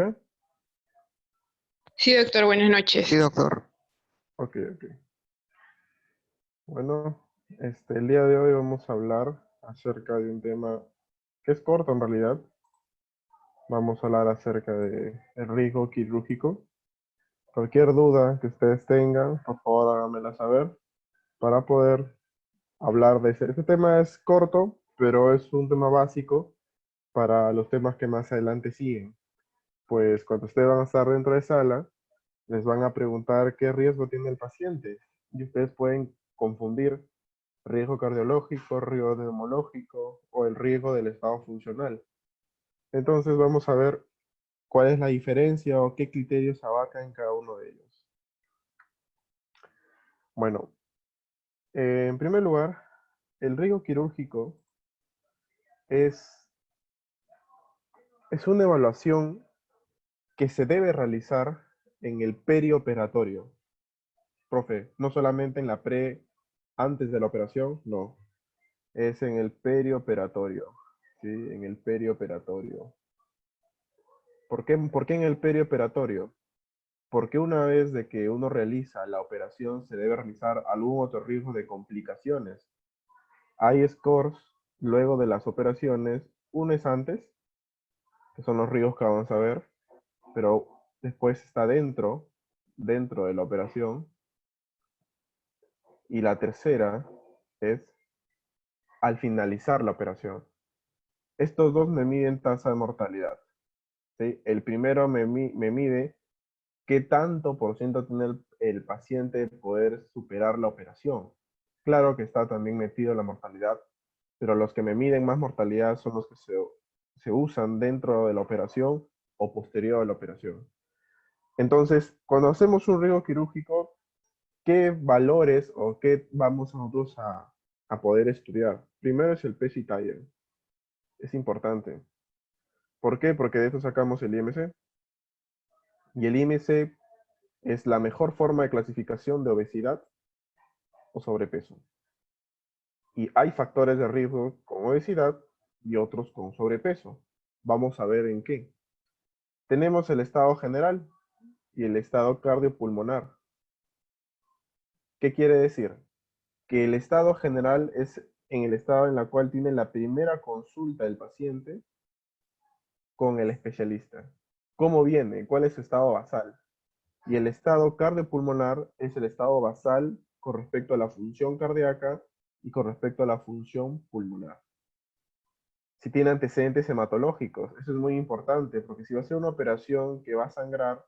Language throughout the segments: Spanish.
escucha? Sí, doctor, buenas noches. Sí, doctor. Ok. Bueno, el día de hoy vamos a hablar acerca de un tema que es corto en realidad. Vamos a hablar acerca de el riesgo quirúrgico. Cualquier duda que ustedes tengan, por favor háganmela saber para poder hablar de ese. Este tema es corto, pero es un tema básico para los temas que más adelante siguen. Pues cuando ustedes van a estar dentro de sala, les van a preguntar qué riesgo tiene el paciente y ustedes pueden confundir riesgo cardiológico, riesgo neumológico o el riesgo del estado funcional. Entonces vamos a ver cuál es la diferencia o qué criterios abarca en cada uno de ellos. Bueno, en primer lugar, el riesgo quirúrgico es, es una evaluación que se debe realizar en el perioperatorio. Profe, no solamente en la antes de la operación, no, es en el perioperatorio, ¿sí? En el perioperatorio. ¿Por qué en el perioperatorio? Porque una vez de que uno realiza la operación, se debe realizar algún otro riesgo de complicaciones. Hay scores luego de las operaciones, uno es antes, que son los riesgos que vamos a ver, pero después está dentro de la operación, y la tercera es al finalizar la operación. Estos dos me miden tasa de mortalidad, ¿sí? El primero me mide qué tanto por ciento tiene el paciente de poder superar la operación. Claro que está también metido la mortalidad, pero los que me miden más mortalidad son los que se usan dentro de la operación o posterior a la operación. Entonces, cuando hacemos un riesgo quirúrgico, ¿qué valores o qué vamos nosotros a poder estudiar? Primero es el peso y talla. Es importante. ¿Por qué? Porque de eso sacamos el IMC. Y el IMC es la mejor forma de clasificación de obesidad o sobrepeso. Y hay factores de riesgo con obesidad y otros con sobrepeso. Vamos a ver en qué. Tenemos el estado general y el estado cardiopulmonar. ¿Qué quiere decir? Que el estado general es en el estado en el cual tiene la primera consulta del paciente con el especialista. ¿Cómo viene? ¿Cuál es su estado basal? Y el estado cardiopulmonar es el estado basal con respecto a la función cardíaca y con respecto a la función pulmonar. Si tiene antecedentes hematológicos, eso es muy importante, porque si va a ser una operación que va a sangrar,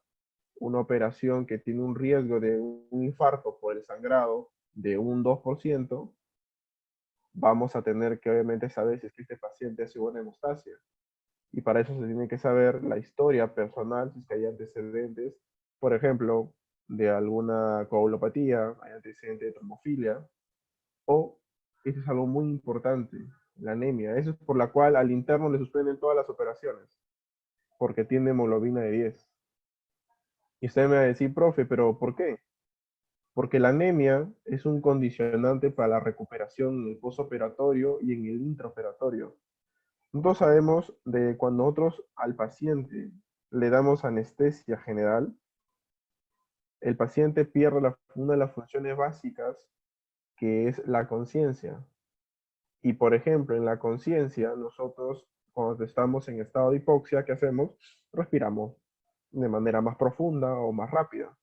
una operación que tiene un riesgo de un infarto por el sangrado de un 2%, vamos a tener que obviamente saber si es que este paciente hace buena hemostasia. Y para eso se tiene que saber la historia personal, si es que hay antecedentes, por ejemplo, de alguna coagulopatía, hay antecedentes de trombofilia, o, eso es algo muy importante, la anemia. Eso es por la cual al interno le suspenden todas las operaciones, porque tiene hemoglobina de 10. Y usted me va a decir, profe, ¿pero por qué? Porque la anemia es un condicionante para la recuperación en el postoperatorio y en el intraoperatorio. Nosotros sabemos de cuando nosotros al paciente le damos anestesia general, el paciente pierde una de las funciones básicas, que es la conciencia. Y por ejemplo, en la conciencia, nosotros cuando estamos en estado de hipoxia, ¿qué hacemos? Respiramos de manera más profunda o más rápida.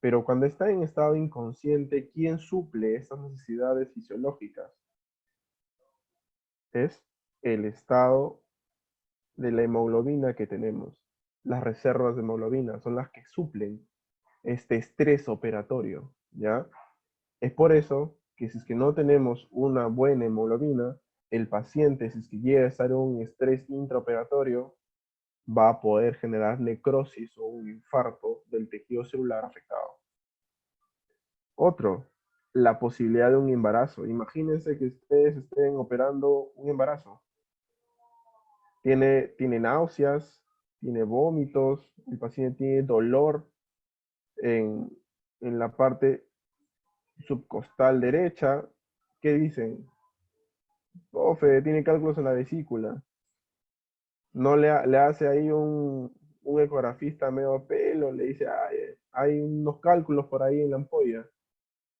Pero cuando está en estado inconsciente, ¿quién suple estas necesidades fisiológicas? Es el estado de la hemoglobina que tenemos. Las reservas de hemoglobina son las que suplen este estrés operatorio, ¿ya? Es por eso que si es que no tenemos una buena hemoglobina, el paciente, si es que llega a estar en un estrés intraoperatorio, va a poder generar necrosis o un infarto del tejido celular afectado. Otro, la posibilidad de un embarazo. Imagínense que ustedes estén operando un embarazo. Tiene náuseas, tiene vómitos, el paciente tiene dolor en, en la parte subcostal derecha. ¿Qué dicen? Profe, tiene cálculos en la vesícula. No le hace ahí un ecografista medio pelo, le dice, "Ay, hay unos cálculos por ahí en la ampolla".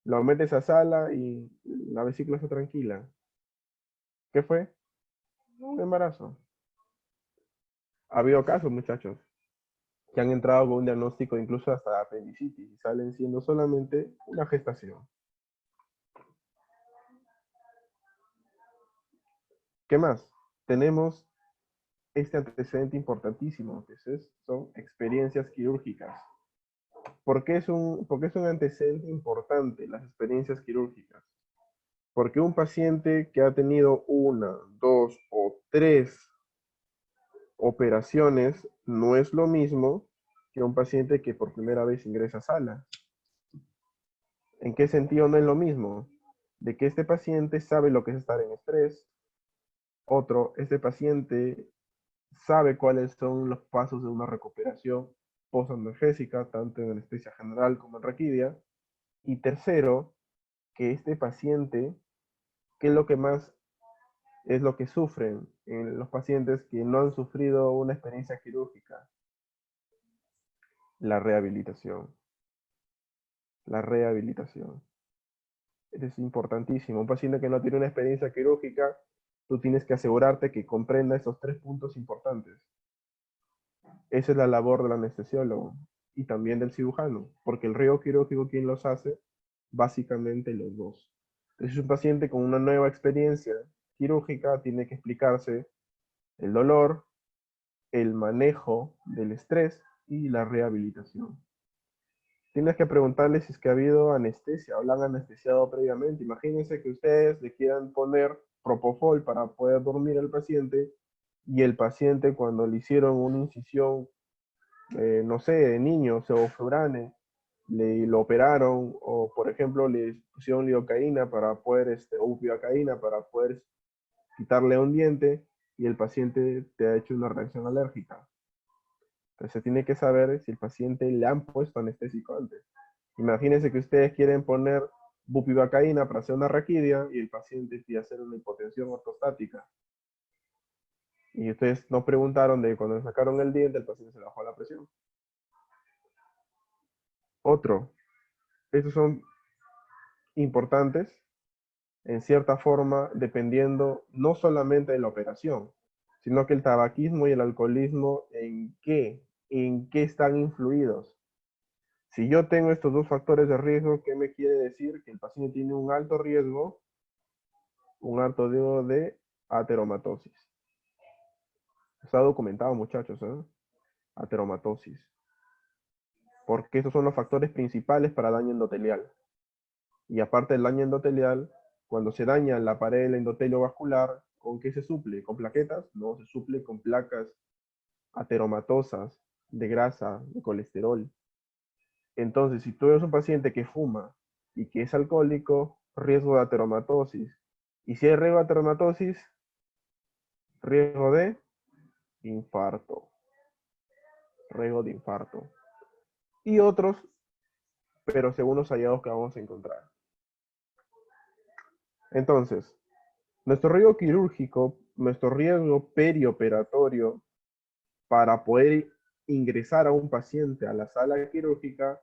Lo metes a sala y la vesícula está tranquila. ¿Qué fue? Un embarazo. Ha habido casos, muchachos, que han entrado con un diagnóstico incluso hasta de apendicitis y salen siendo solamente una gestación. ¿Qué más? Tenemos este antecedente importantísimo, que son experiencias quirúrgicas. ¿Por qué es un antecedente importante las experiencias quirúrgicas? Porque un paciente que ha tenido una, dos o tres operaciones no es lo mismo que un paciente que por primera vez ingresa a sala. ¿En qué sentido no es lo mismo? De que este paciente sabe lo que es estar en estrés. Otro, este paciente sabe cuáles son los pasos de una recuperación postanalgésica, tanto en anestesia general como en raquidia. Y tercero, que este paciente, ¿qué es lo que más es lo que sufren en los pacientes que no han sufrido una experiencia quirúrgica? La rehabilitación. La rehabilitación. Es importantísimo. Un paciente que no tiene una experiencia quirúrgica, tú tienes que asegurarte que comprenda esos tres puntos importantes. Esa es la labor del anestesiólogo y también del cirujano, porque el riesgo quirúrgico, ¿quién los hace? Básicamente los dos. Entonces, un paciente con una nueva experiencia quirúrgica tiene que explicarse el dolor, el manejo del estrés y la rehabilitación. Tienes que preguntarle si es que ha habido anestesia o la han anestesiado previamente. Imagínense que ustedes le quieran poner propofol para poder dormir al paciente y el paciente cuando le hicieron una incisión, no sé, de niño, sevoflurane, lo operaron o por ejemplo le pusieron lidocaína para poder, o bupivacaína para poder quitarle un diente y el paciente te ha hecho una reacción alérgica. Entonces se tiene que saber si el paciente le han puesto anestésico antes. Imagínense que ustedes quieren poner bupivacaína para hacer una raquidia y el paciente quiere hacer una hipotensión ortostática. Y ustedes no preguntaron de cuando le sacaron el diente, el paciente se le bajó la presión. Otro, estos son importantes en cierta forma dependiendo no solamente de la operación, sino que el tabaquismo y el alcoholismo, ¿en qué están influidos? Si yo tengo estos dos factores de riesgo, ¿qué me quiere decir? Que el paciente tiene un alto riesgo de ateromatosis. Está documentado, muchachos, ¿eh? Ateromatosis. Porque esos son los factores principales para daño endotelial. Y aparte del daño endotelial, cuando se daña la pared del endotelio vascular, ¿con qué se suple? ¿Con plaquetas? No, se suple con placas ateromatosas de grasa, de colesterol. Entonces, si tú eres un paciente que fuma y que es alcohólico, riesgo de ateromatosis. Y si hay riesgo de ateromatosis, riesgo de infarto. Riesgo de infarto. Y otros, pero según los hallazgos que vamos a encontrar. Entonces, nuestro riesgo quirúrgico, nuestro riesgo perioperatorio para poder ingresar a un paciente a la sala quirúrgica,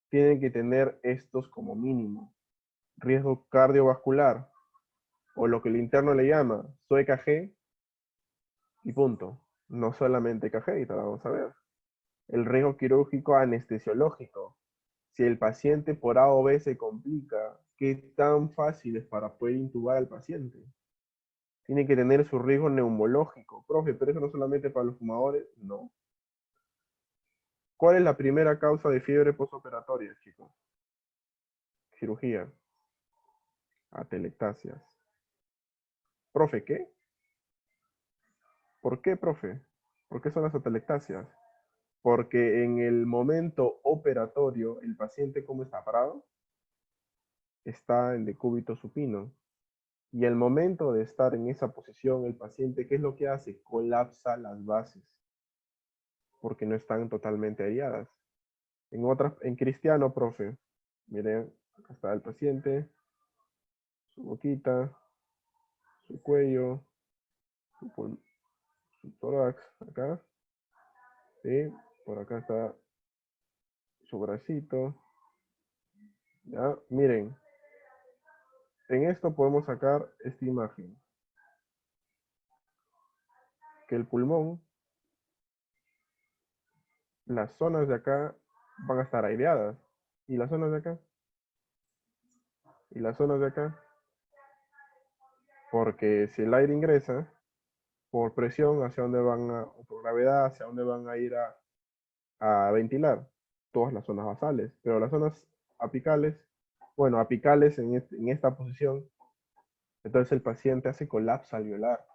tienen que tener estos como mínimo. Riesgo cardiovascular, o lo que el interno le llama SOE-KG, y punto. No solamente KG, y te lo vamos a ver. El riesgo quirúrgico anestesiológico. Si el paciente por A o B se complica, ¿qué tan fácil es para poder intubar al paciente? Tiene que tener su riesgo neumológico. Profe, pero eso no solamente para los fumadores, no. ¿Cuál es la primera causa de fiebre postoperatoria, chicos? Cirugía. Atelectasias. Profe, ¿qué? ¿Por qué, profe? ¿Por qué son las atelectasias? Porque en el momento operatorio, el paciente, ¿cómo está parado? Está en decúbito supino. Y al momento de estar en esa posición, el paciente, ¿qué es lo que hace? Colapsa las bases, porque no están totalmente aireadas. En cristiano, profe, miren, acá está el paciente, su boquita, su cuello, su tórax, acá, ¿sí? Por acá está su bracito. ¿Ya? Miren, en esto podemos sacar esta imagen. Que el pulmón, las zonas de acá van a estar aireadas. ¿Y las zonas de acá? ¿Y las zonas de acá? Porque si el aire ingresa por presión, ¿hacia dónde van a, o por gravedad, hacia dónde van a ir a ventilar? Todas las zonas basales. Pero las zonas apicales, bueno, apicales en esta posición, entonces el paciente hace colapso alveolar.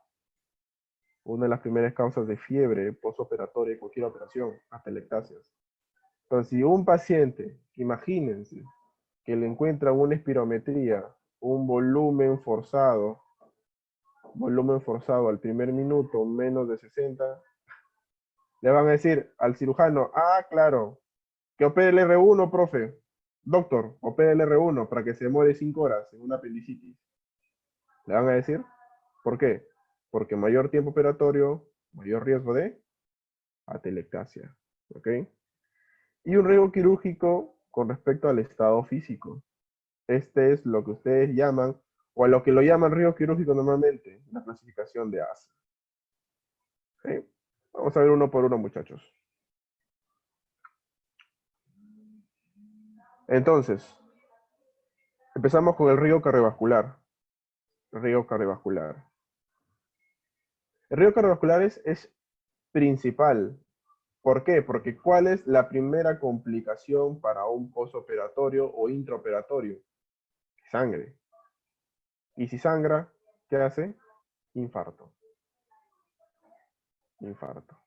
Una de las primeras causas de fiebre postoperatoria de cualquier operación, atelectasias. Entonces, si un paciente, imagínense, que le encuentra una espirometría, un volumen forzado al primer minuto menos de 60, le van a decir al cirujano, ah, claro, que opere el R1, profe. Doctor, opere el R1 para que se demore 5 horas en una apendicitis. Le van a decir, ¿por qué? Porque mayor tiempo operatorio, mayor riesgo de atelectasia. ¿Ok? Y un riesgo quirúrgico con respecto al estado físico. Este es lo que ustedes llaman, o a lo que lo llaman riesgo quirúrgico normalmente, la clasificación de ASA. ¿Ok? Vamos a ver uno por uno, muchachos. Entonces, empezamos con el riesgo cardiovascular. Riesgo cardiovascular. El riesgo cardiovascular es principal. ¿Por qué? Porque ¿cuál es la primera complicación para un postoperatorio o intraoperatorio? Sangre. Y si sangra, ¿qué hace? Infarto. Infarto.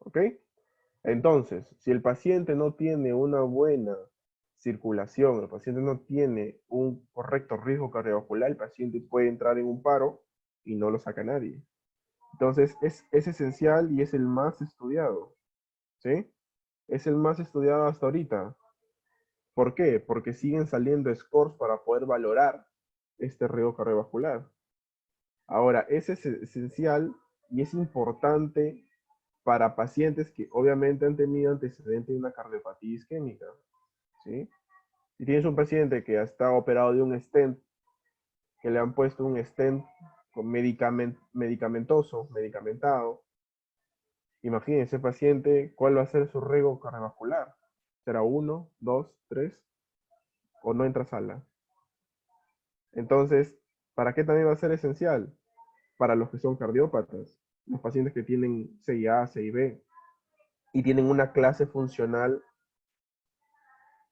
¿Ok? Entonces, si el paciente no tiene una buena circulación, el paciente no tiene un correcto riesgo cardiovascular, el paciente puede entrar en un paro y no lo saca nadie. Entonces, es esencial y es el más estudiado. ¿Sí? Es el más estudiado hasta ahorita. ¿Por qué? Porque siguen saliendo scores para poder valorar este riesgo cardiovascular. Ahora, es esencial y es importante para pacientes que obviamente han tenido antecedente de una cardiopatía isquémica, ¿sí? Si tienes un paciente que ha estado operado de un stent, que le han puesto un stent con medicamentado, imagínense ese paciente, ¿cuál va a ser su riesgo cardiovascular? ¿Será 1, 2, 3 o no entra a sala? Entonces, ¿para qué también va a ser esencial? Para los que son cardiópatas, los pacientes que tienen CIA, CIB y tienen una clase funcional.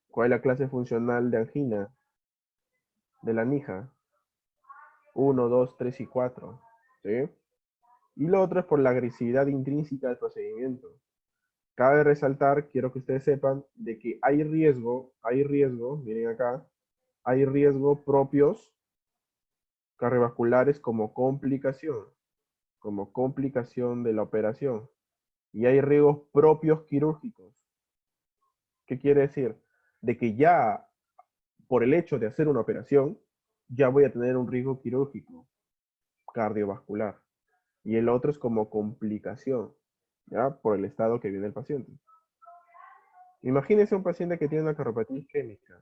¿Cuál es la clase funcional de angina? De la NIJA. 1, 2, 3 y 4. ¿Sí? Y lo otro es por la agresividad intrínseca del procedimiento. Cabe resaltar, quiero que ustedes sepan, de que hay riesgo, miren acá, hay riesgo propios cardiovasculares como complicación de la operación. Y hay riesgos propios quirúrgicos. ¿Qué quiere decir? De que ya por el hecho de hacer una operación, ya voy a tener un riesgo quirúrgico cardiovascular. Y el otro es como complicación, ¿ya? Por el estado que viene el paciente. Imagínense un paciente que tiene una cardiopatía isquémica,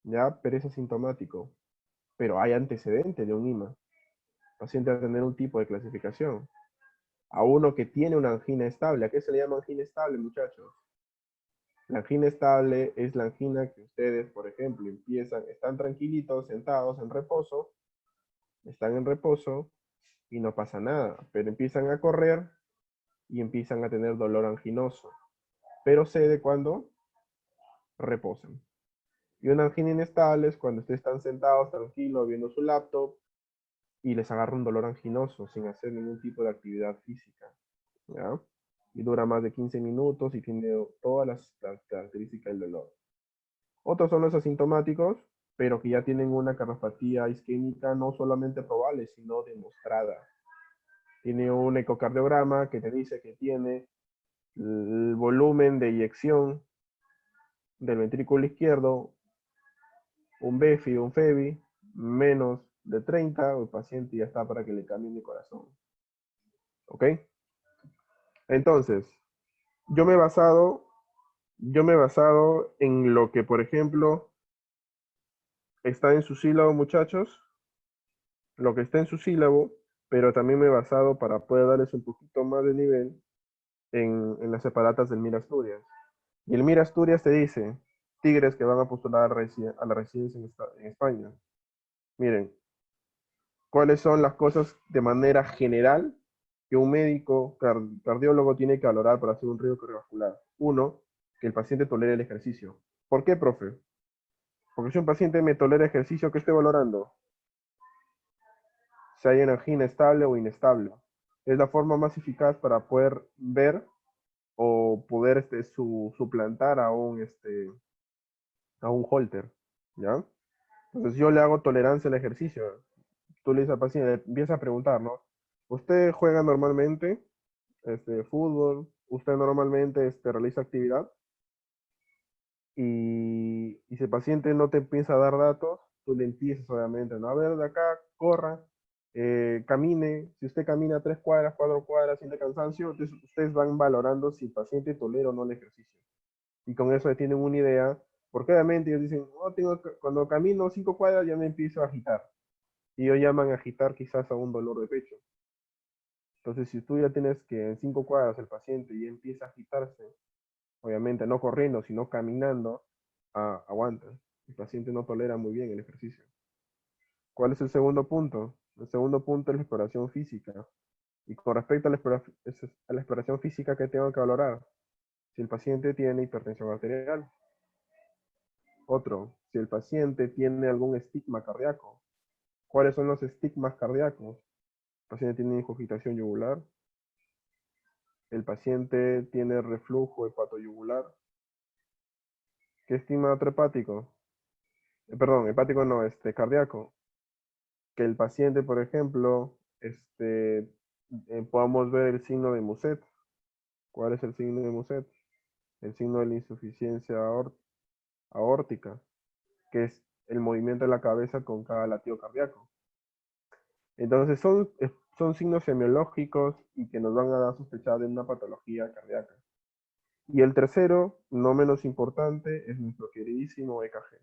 ¿ya? Pero es asintomático, pero hay antecedente de un IMA. El paciente va a tener un tipo de clasificación. A uno que tiene una angina estable. ¿A qué se le llama angina estable, muchachos? La angina estable es la angina que ustedes, por ejemplo, están tranquilitos, sentados están en reposo y no pasa nada, pero empiezan a correr y empiezan a tener dolor anginoso. Pero cede cuando reposan. Y una angina inestable es cuando ustedes están sentados tranquilos viendo su laptop y les agarra un dolor anginoso sin hacer ningún tipo de actividad física. ¿Ya? Y dura más de 15 minutos y tiene todas las características del dolor. Otros son los asintomáticos, pero que ya tienen una cardiopatía isquémica no solamente probable, sino demostrada. Tiene un ecocardiograma que te dice que tiene el volumen de eyección del ventrículo izquierdo, un BEFI, un FEBI, menos de 30, el paciente ya está para que le cambien de corazón. ¿Ok? Entonces, Yo me he basado, yo me he basado en lo que, por ejemplo, está en su sílabo, muchachos, lo que está en su sílabo, pero también me he basado para poder darles un poquito más de nivel en las separatas del Mira Asturias. Y el Mira Asturias te dice, tigres que van a postular a la residencia en España. Miren, ¿cuáles son las cosas de manera general que un médico cardiólogo tiene que valorar para hacer un riesgo cardiovascular? Uno, que el paciente tolere el ejercicio. ¿Por qué, profe? Porque si un paciente me tolera ejercicio, ¿qué estoy valorando? Si hay energía estable o inestable. Es la forma más eficaz para poder ver o poder suplantar a un holter, ¿ya? Entonces yo le hago tolerancia al ejercicio. Tú le dices al paciente, empieza a preguntar, ¿no? ¿Usted juega normalmente fútbol? ¿Usted normalmente realiza actividad? Y si el paciente no te empieza a dar datos, tú le empiezas obviamente, ¿no? A ver, de acá, corra, camine. Si usted camina 3 cuadras, 4 cuadras, siente cansancio, entonces ustedes van valorando si el paciente tolera o no el ejercicio. Y con eso tienen una idea, porque obviamente ellos dicen, oh, cuando camino 5 cuadras ya me empiezo a agitar. Y ellos llaman a agitar quizás a un dolor de pecho. Entonces, si tú ya tienes que en 5 cuadras el paciente ya empieza a agitarse, obviamente no corriendo, sino caminando, aguanta. El paciente no tolera muy bien el ejercicio. ¿Cuál es el segundo punto? El segundo punto es la exploración física. Y con respecto a la exploración física, ¿qué tengo que valorar? Si el paciente tiene hipertensión arterial. Otro, si el paciente tiene algún estigma cardíaco. ¿Cuáles son los estigmas cardíacos? El paciente tiene ingurgitación yugular. El paciente tiene reflujo hepatoyugular. ¿Qué estigma otro hepático? Perdón, hepático no, cardíaco. Que el paciente, por ejemplo, podamos ver el signo de Muset. ¿Cuál es el signo de Muset? El signo de la insuficiencia aórtica, que es el movimiento de la cabeza con cada latido cardíaco. Entonces son signos semiológicos y que nos van a dar sospechar de una patología cardíaca. Y el tercero, no menos importante, es nuestro queridísimo EKG.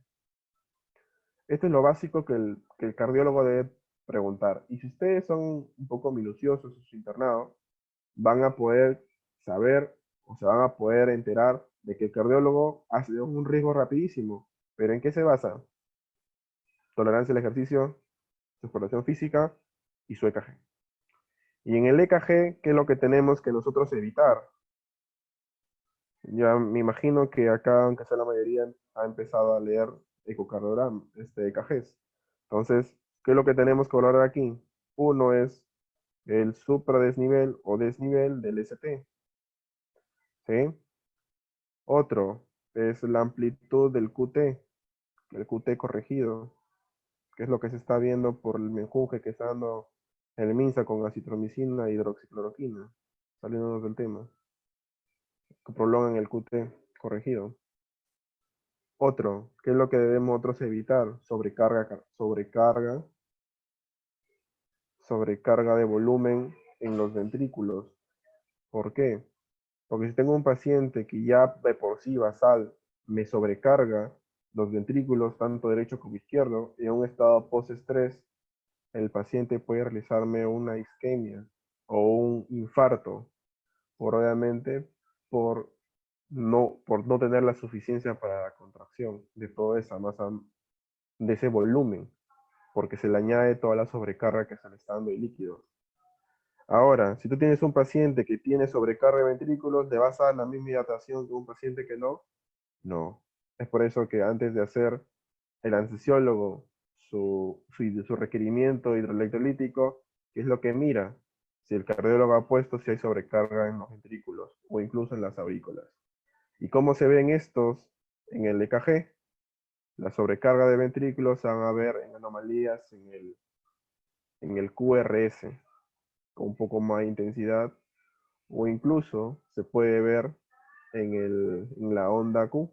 Esto es lo básico que el cardiólogo debe preguntar. Y si ustedes son un poco minuciosos en su internado, van a poder saber o se van a poder enterar de que el cardiólogo hace un riesgo rapidísimo. ¿Pero en qué se basa? Tolerancia al ejercicio, su exploración física y su EKG. Y en el EKG, ¿qué es lo que tenemos que nosotros evitar? Ya me imagino que acá, aunque sea la mayoría, ha empezado a leer ecocardiograma, EKGs. Entonces, ¿qué es lo que tenemos que valorar aquí? Uno es el supradesnivel o desnivel del ST, ¿sí? Otro es la amplitud del QT, el QT corregido, que es lo que se está viendo por el menjunje que está dando el MINSA con acitromicina e hidroxicloroquina, saliéndonos del tema, que prolongan el QT corregido. Otro, ¿qué es lo que debemos otros evitar? Sobrecarga de volumen en los ventrículos. ¿Por qué? Porque si tengo un paciente que ya de por sí basal me sobrecarga los ventrículos, tanto derecho como izquierdo, y en un estado postestrés, el paciente puede realizarme una isquemia o un infarto, obviamente por no tener la suficiencia para la contracción de toda esa masa, de ese volumen, porque se le añade toda la sobrecarga que se le está dando de líquido. Ahora, si tú tienes un paciente que tiene sobrecarga de ventrículos, ¿le vas a dar la misma hidratación que un paciente que no? No. Es por eso que antes de hacer el anestesiólogo su requerimiento hidroelectrolítico, ¿qué es lo que mira? Si el cardiólogo ha puesto si hay sobrecarga en los ventrículos o incluso en las aurículas. ¿Y cómo se ven estos en el EKG? La sobrecarga de ventrículos se van a ver en anomalías en el QRS con un poco más de intensidad o incluso se puede ver en la onda Q,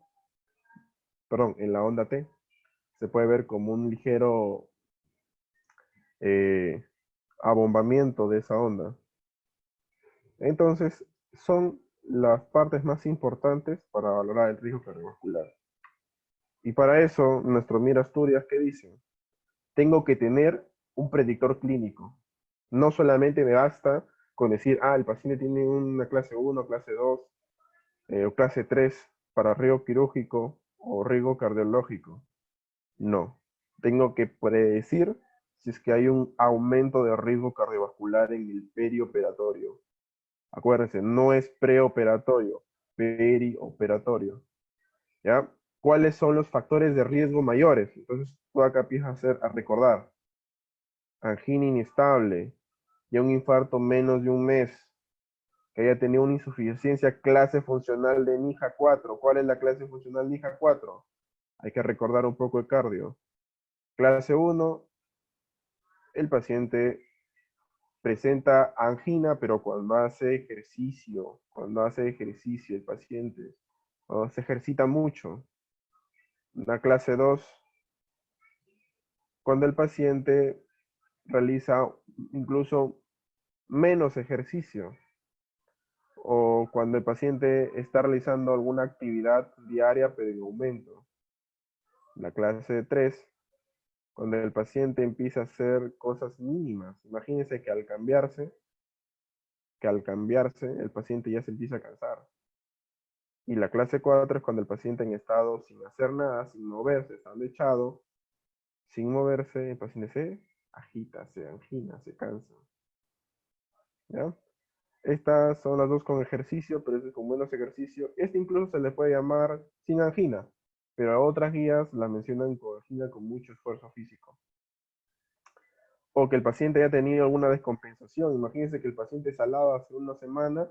perdón, en la onda T, se puede ver como un ligero abombamiento de esa onda. Entonces, son las partes más importantes para valorar el riesgo cardiovascular. Y para eso, nuestro Mira Asturias, ¿qué dice? Tengo que tener un predictor clínico. No solamente me basta con decir, el paciente tiene una clase 1, clase 2 o clase 3 para riesgo quirúrgico o riesgo cardiológico. No. Tengo que predecir si es que hay un aumento de riesgo cardiovascular en el perioperatorio. Acuérdense, no es preoperatorio, perioperatorio. ¿Ya? ¿Cuáles son los factores de riesgo mayores? Entonces, tú acá empiezas a recordar. Angina inestable, ya un infarto menos de un mes, que haya tenido una insuficiencia clase funcional de NIHA 4. ¿Cuál es la clase funcional NIHA 4? Hay que recordar un poco de cardio. Clase 1, el paciente presenta angina, pero cuando hace ejercicio, el paciente, cuando se ejercita mucho. La clase 2, cuando el paciente realiza incluso menos ejercicio o cuando el paciente está realizando alguna actividad diaria pero en aumento. La clase 3, cuando el paciente empieza a hacer cosas mínimas. Imagínense que al cambiarse el paciente ya se empieza a cansar. Y la clase 4 es cuando el paciente en estado sin hacer nada, sin moverse, estando echado, sin moverse, el paciente se agita, se angina, se cansa. ¿Ya? Estas son las dos con ejercicio, pero este con menos ejercicio. Este incluso se le puede llamar sin angina, pero a otras guías la mencionan con angina con mucho esfuerzo físico. O que el paciente haya tenido alguna descompensación. Imagínense que el paciente salado hace una semana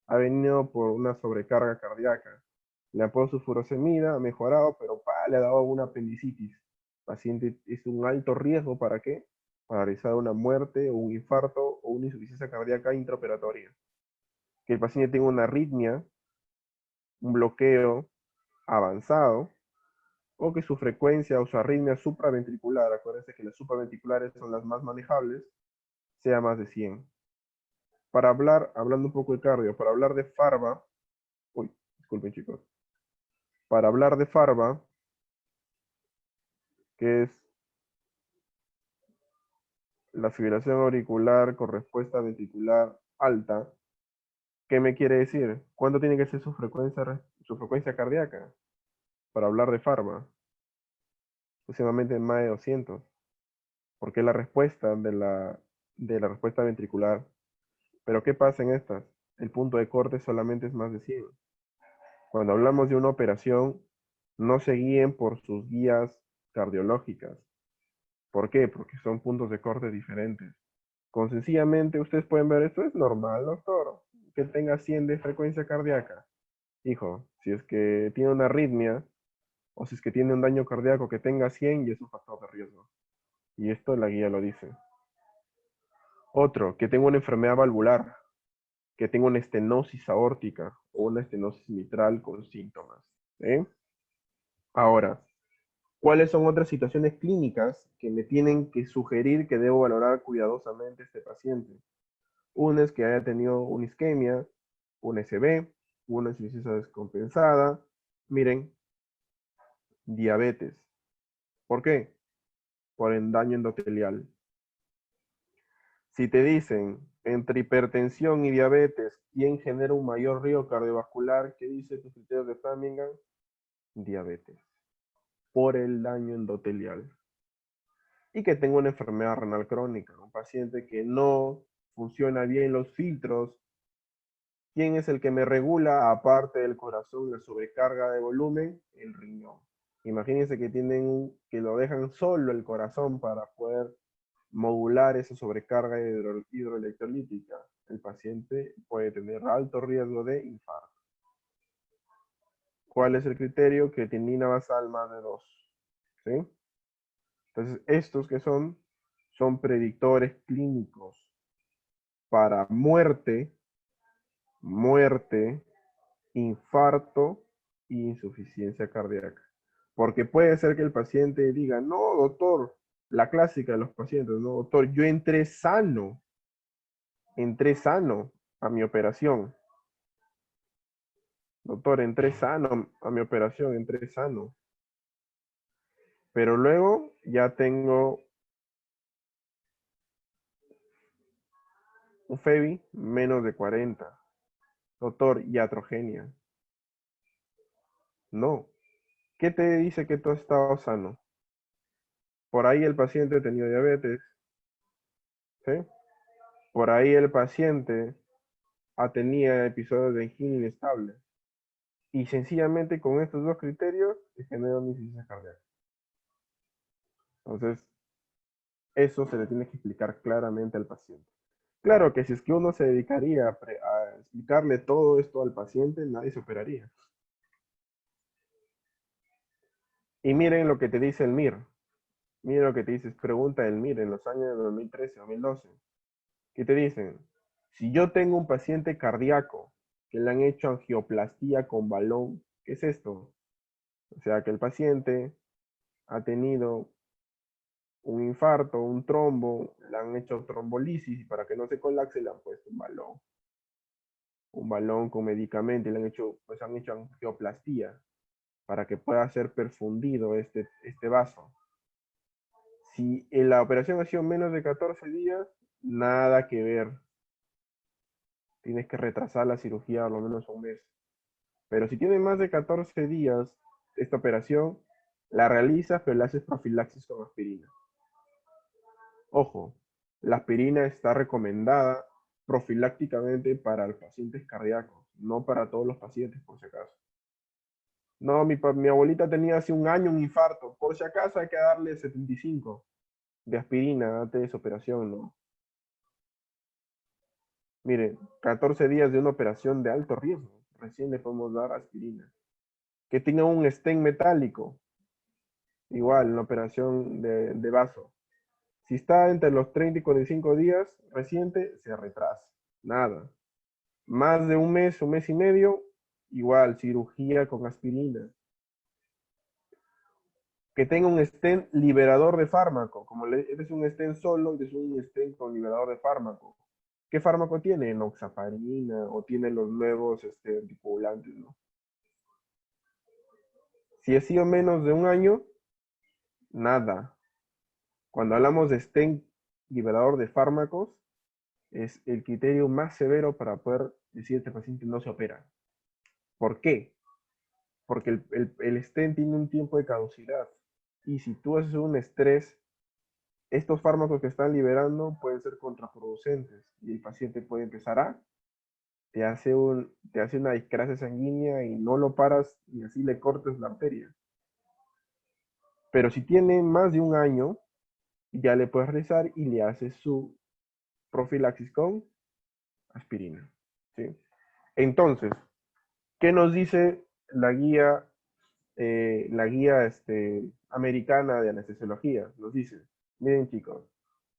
ha venido por una sobrecarga cardíaca. Le han puesto su furosemida, ha mejorado, pero le ha dado una apendicitis. El paciente es un alto riesgo, ¿para qué? Para realizar una muerte o un infarto o una insuficiencia cardíaca intraoperatoria. Que el paciente tenga una arritmia, un bloqueo avanzado, o que su frecuencia o su arritmia supraventricular, acuérdense que las supraventriculares son las más manejables, sea más de 100. Para hablar, hablando un poco de cardio, para hablar de FARVA, disculpen chicos, para hablar de FARVA, que es la fibrilación auricular con respuesta ventricular alta, ¿qué me quiere decir? ¿Cuánto tiene que ser su frecuencia cardíaca? Para hablar de FARVA, aproximadamente más de 200. Porque es la respuesta de la respuesta ventricular. Pero ¿qué pasa en estas? El punto de corte solamente es más de 100. Cuando hablamos de una operación, no se guíen por sus guías cardiológicas. ¿Por qué? Porque son puntos de corte diferentes. Con sencillamente, ustedes pueden ver, esto es normal, doctor, que tenga 100 de frecuencia cardíaca. Hijo, si es que tiene una arritmia, o si es que tiene un daño cardíaco que tenga 100, y es un factor de riesgo. Y esto la guía lo dice. Otro, que tenga una enfermedad valvular, que tenga una estenosis aórtica o una estenosis mitral con síntomas. ¿Sí? Ahora, ¿cuáles son otras situaciones clínicas que me tienen que sugerir que debo valorar cuidadosamente este paciente? Una es que haya tenido una isquemia, una SB, una insuficiencia descompensada. Miren, diabetes. ¿Por qué? Por el daño endotelial. Si te dicen entre hipertensión y diabetes, ¿quién genera un mayor riesgo cardiovascular? ¿Qué dice tus criterios de Framingham? Diabetes, por el daño endotelial. Y que tenga una enfermedad renal crónica, un paciente que no funciona bien los filtros. ¿Quién es el que me regula, aparte del corazón, la sobrecarga de volumen? El riñón. Imagínense que lo dejan solo el corazón para poder modular esa sobrecarga hidroelectrolítica. El paciente puede tener alto riesgo de infarto. ¿Cuál es el criterio? Creatinina basal más de 2. ¿Sí? Entonces, estos que son predictores clínicos para muerte, infarto e insuficiencia cardíaca. Porque puede ser que el paciente diga, no, doctor, la clásica de los pacientes, no, doctor, yo entré sano a mi operación. Doctor, entré sano a mi operación, entré sano. Pero luego ya tengo un FEBI menos de 40. Doctor, iatrogenia. No. ¿Qué te dice que tú has estado sano? Por ahí el paciente ha tenido diabetes, ¿sí? Por ahí el paciente tenía episodios de angina inestable. Y sencillamente con estos dos criterios se genera una insuficiencia cardíaca. Entonces, eso se le tiene que explicar claramente al paciente. Claro que si es que uno se dedicaría a explicarle todo esto al paciente, nadie se operaría. Y miren lo que te dice el MIR. Miren lo que te dice, pregunta el MIR en los años de 2013, 2012. ¿Qué te dicen? Si yo tengo un paciente cardíaco que le han hecho angioplastía con balón, ¿qué es esto? O sea, que el paciente ha tenido un infarto, un trombo, le han hecho trombolisis y para que no se colapse le han puesto un balón con medicamento y le han hecho, pues han hecho angioplastía para que pueda ser perfundido este vaso. Si la operación ha sido menos de 14 días, nada que ver. Tienes que retrasar la cirugía por lo menos un mes. Pero si tiene más de 14 días esta operación, la realizas, pero la haces profilaxis con aspirina. Ojo, la aspirina está recomendada profilácticamente para los pacientes cardíacos, no para todos los pacientes, por si acaso. No, mi abuelita tenía hace un año un infarto, por si acaso hay que darle 75 de aspirina antes de su operación, ¿no? Mire, 14 días de una operación de alto riesgo, recién le podemos dar aspirina. Que tenga un stent metálico, igual, una operación de vaso. Si está entre los 30 y 45 días reciente, se retrasa. Nada. Más de un mes y medio, igual, cirugía con aspirina. Que tenga un stent liberador de fármaco. Como es un stent solo, es un stent con liberador de fármaco. ¿Qué fármaco tiene? Enoxaparina o tiene los nuevos anticoagulantes, ¿no? Si ha sido menos de un año, nada. Cuando hablamos de stent liberador de fármacos, es el criterio más severo para poder decir este paciente no se opera. ¿Por qué? Porque el stent tiene un tiempo de caducidad. Y si tú haces un estrés, estos fármacos que están liberando pueden ser contraproducentes. Y el paciente puede empezar te hace una discrasia sanguínea y no lo paras y así le cortes la arteria. Pero si tiene más de un año, ya le puedes rezar y le haces su profilaxis con aspirina. ¿Sí? Entonces, ¿qué nos dice la guía americana de anestesiología? Nos dice, miren chicos,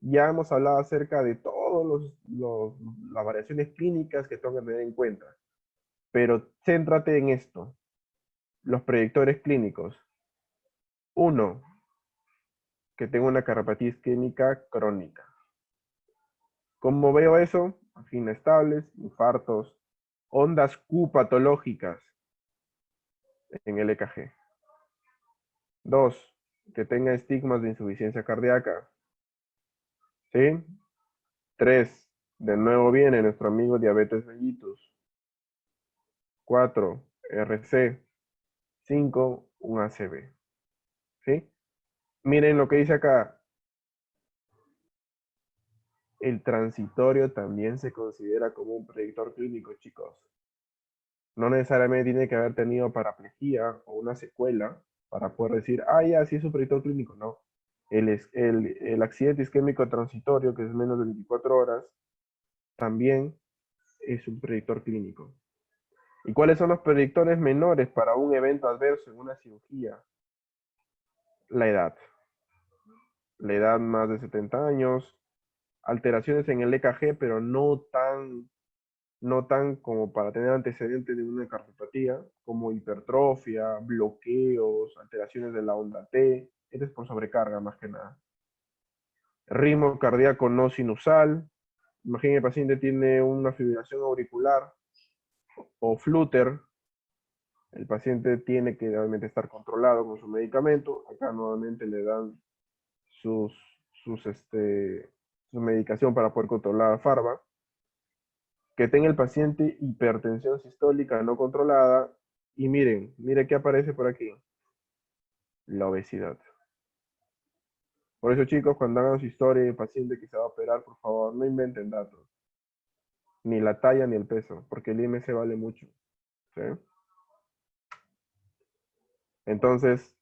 ya hemos hablado acerca de todas las variaciones clínicas que tengo que tener en cuenta, pero céntrate en esto, los predictores clínicos. Uno, que tenga una cardiopatía isquémica crónica. ¿Cómo veo eso? Angina estables, infartos, ondas Q patológicas en el EKG. Dos, que tenga estigmas de insuficiencia cardíaca. ¿Sí? Tres, de nuevo viene nuestro amigo diabetes mellitus. Cuatro, RC. Cinco, un ACV. ¿Sí? Miren lo que dice acá. El transitorio también se considera como un predictor clínico, chicos. No necesariamente tiene que haber tenido paraplegia o una secuela para poder decir, ya, sí es un predictor clínico. No. El accidente isquémico transitorio, que es menos de 24 horas, también es un predictor clínico. ¿Y cuáles son los predictores menores para un evento adverso en una cirugía? La edad. La edad más de 70 años, alteraciones en el EKG, pero no tan como para tener antecedentes de una cardiopatía, como hipertrofia, bloqueos, alteraciones de la onda T. Esto es por sobrecarga más que nada. Ritmo cardíaco no sinusal. Imagina el paciente tiene una fibrilación auricular o flutter, El paciente tiene que realmente estar controlado con su medicamento. Acá nuevamente le dan sus, su medicación para poder controlar la farma. Que tenga el paciente hipertensión sistólica no controlada. Y miren qué aparece por aquí. La obesidad. Por eso, chicos, cuando hagan su historia de paciente que se va a operar, por favor, no inventen datos. Ni la talla ni el peso, porque el IMC vale mucho. ¿Sí? Entonces,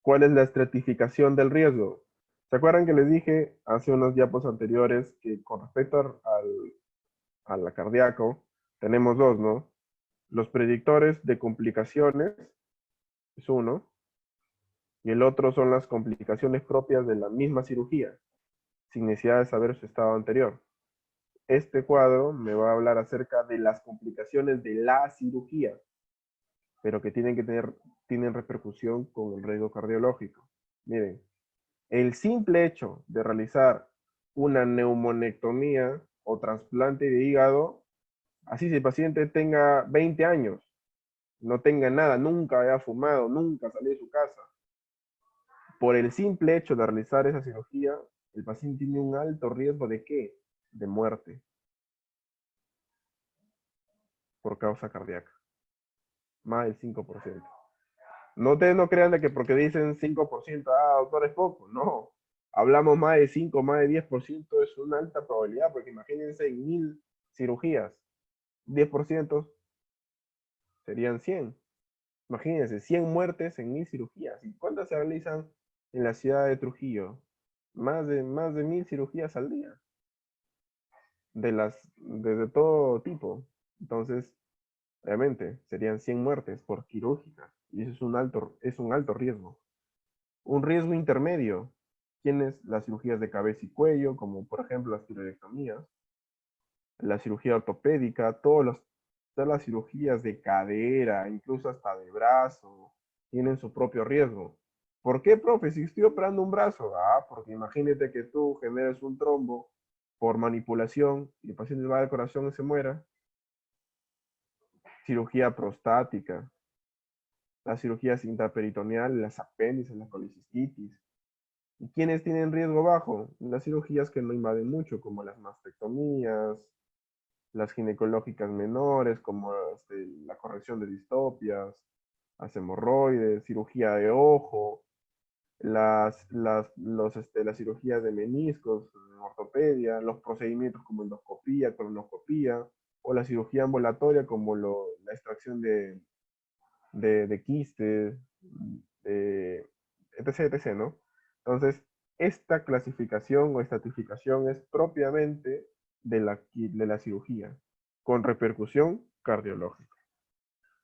¿cuál es la estratificación del riesgo? ¿Se acuerdan que les dije hace unos diapos anteriores que con respecto a la cardíaco, tenemos dos, ¿no? Los predictores de complicaciones es uno, y el otro son las complicaciones propias de la misma cirugía, sin necesidad de saber su estado anterior. Este cuadro me va a hablar acerca de las complicaciones de la cirugía, pero que tienen repercusión con el riesgo cardiológico. Miren, el simple hecho de realizar una neumonectomía o trasplante de hígado, así si el paciente tenga 20 años, no tenga nada, nunca haya fumado, nunca salió de su casa, por el simple hecho de realizar esa cirugía, el paciente tiene un alto riesgo de ¿qué? De muerte por causa cardíaca, más del 5%. No, ustedes no crean de que porque dicen 5%, doctor, es poco. No. Hablamos más de 5, más de 10%, es una alta probabilidad, porque imagínense en 1000 cirugías, 10% serían 100. Imagínense, 100 muertes en 1000 cirugías. ¿Y cuántas se realizan en la ciudad de Trujillo? Más de 1000 cirugías al día, de todo tipo. Entonces, obviamente, serían 100 muertes por quirúrgica. Y eso es un alto riesgo. Un riesgo intermedio, tienes las cirugías de cabeza y cuello, como por ejemplo las tiroidectomías, la cirugía ortopédica, todas las cirugías de cadera, incluso hasta de brazo, tienen su propio riesgo. ¿Por qué, profe? Si estoy operando un brazo, porque imagínate que tú generes un trombo por manipulación y el paciente va al corazón y se muera. Cirugía prostática, las cirugías intraperitoneales, las apéndices, la colicistitis. ¿Y quiénes tienen riesgo bajo? Las cirugías que no invaden mucho, como las mastectomías, las ginecológicas menores, como la corrección de distopias, las hemorroides, cirugía de ojo, las cirugías de meniscos, ortopedia, los procedimientos como endoscopía, colonoscopía, o la cirugía ambulatoria como la extracción de quistes, etc., ¿no? Entonces, esta clasificación o estratificación es propiamente de la cirugía, con repercusión cardiológica.